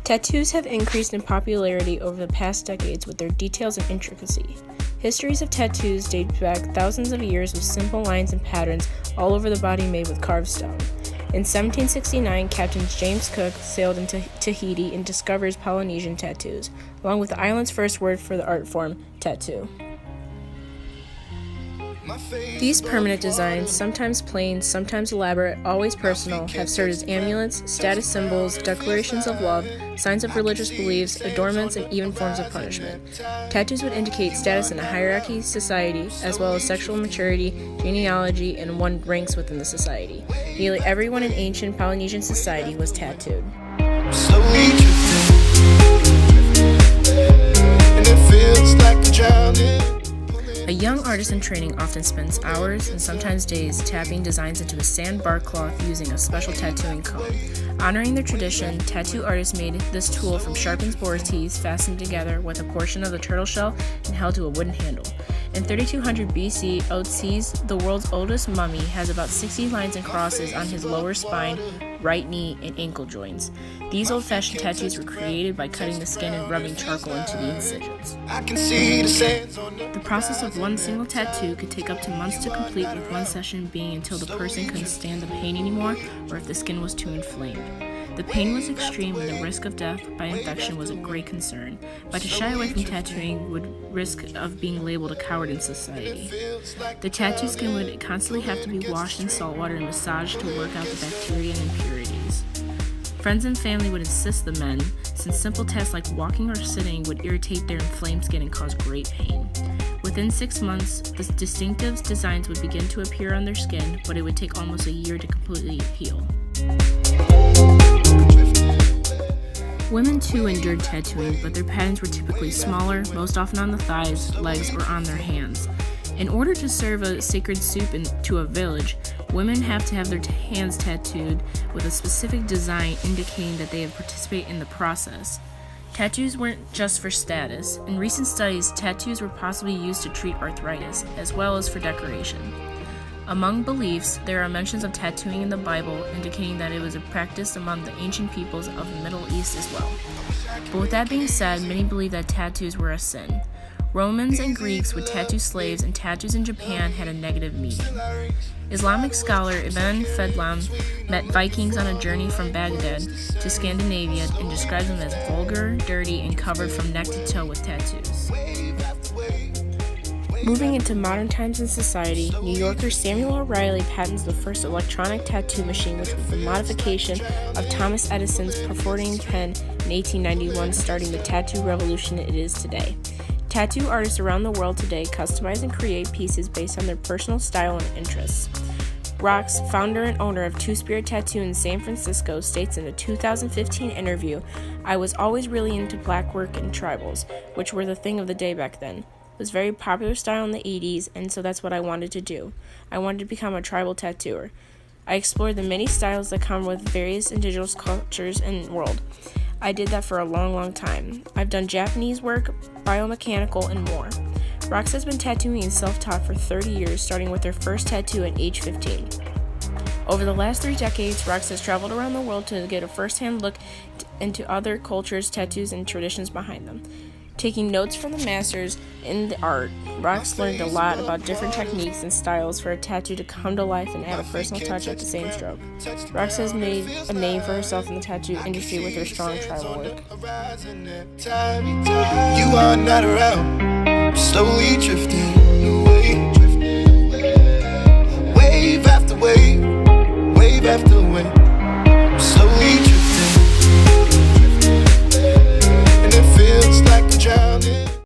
Tattoos have increased in popularity over the past decades with their details and intricacy. Histories of tattoos date back thousands of years with simple lines and patterns all over the body made with carved stone. In 1769, Captain James Cook sailed into Tahiti and discovers Polynesian tattoos, along with the island's first word for the art form, tattoo. These permanent designs, sometimes plain, sometimes elaborate, always personal, have served as amulets, status symbols, declarations of love, signs of religious beliefs, adornments, and even forms of punishment. Tattoos would indicate status in a hierarchy society, as well as sexual maturity, genealogy, and one's ranks within the society. Nearly everyone in ancient Polynesian society was tattooed. Slowly drifting, and it feels like I'm drowning. A young artist in training often spends hours and sometimes days tapping designs into a sandbar cloth using a special tattooing comb. Honoring their tradition, tattoo artists made this tool from sharpened boar teeth fastened together with a portion of the turtle shell and held to a wooden handle. In 3200 BC, Otses, the world's oldest mummy, has about 60 lines and crosses on his lower spine, right knee, and ankle joints. These old-fashioned tattoos were created by cutting the skin and rubbing charcoal into the incisions. The process of one single tattoo could take up to months to complete, with one session being until the person couldn't stand the pain anymore or if the skin was too inflamed. The pain was extreme and the risk of death by infection was a great concern, but to shy away from tattooing would risk of being labeled a coward in society. The tattoo skin would constantly have to be washed in salt water and massaged to work out the bacteria and impurities. Friends and family would assist the men, since simple tasks like walking or sitting would irritate their inflamed skin and cause great pain. Within 6 months, the distinctive designs would begin to appear on their skin, but it would take almost a year to completely heal. Women too endured tattooing, but their patterns were typically smaller, most often on the thighs, legs, or on their hands. In order to serve a sacred soup to a village, women have to have their hands tattooed with a specific design indicating that they have participated in the process. Tattoos weren't just for status. In recent studies, tattoos were possibly used to treat arthritis, as well as for decoration. Among beliefs, there are mentions of tattooing in the Bible, indicating that it was a practice among the ancient peoples of the Middle East as well. But with that being said, many believe that tattoos were a sin. Romans and Greeks would tattoo slaves, and tattoos in Japan had a negative meaning. Islamic scholar Ibn Fedlam met Vikings on a journey from Baghdad to Scandinavia and describes them as vulgar, dirty, and covered from neck to toe with tattoos. Moving into modern times in society, New Yorker Samuel O'Reilly patents the first electronic tattoo machine, which was the modification of Thomas Edison's perforating pen in 1891, starting the tattoo revolution it is today. Tattoo artists around the world today customize and create pieces based on their personal style and interests. Rox, founder and owner of Two Spirit Tattoo in San Francisco, states in a 2015 interview, "I was always really into black work and tribals, which were the thing of the day back then. It was very popular style in the 80s, and so that's what I wanted to do. I wanted to become a tribal tattooer. I explored the many styles that come with various indigenous cultures and world. I did that for a long time. I've done Japanese work, biomechanical, and more." Rox has been tattooing and self-taught for 30 years, starting with her first tattoo at age 15. Over the last 3 decades, Rox has traveled around the world to get a first-hand look into other cultures, tattoos, and traditions behind them. Taking notes from the masters in the art, Rox learned a lot about different techniques and styles for a tattoo to come to life and add a personal touch at the same stroke. Rox has made a name for herself in the tattoo industry with her strong tribal work. You are not around, slowly drifting away.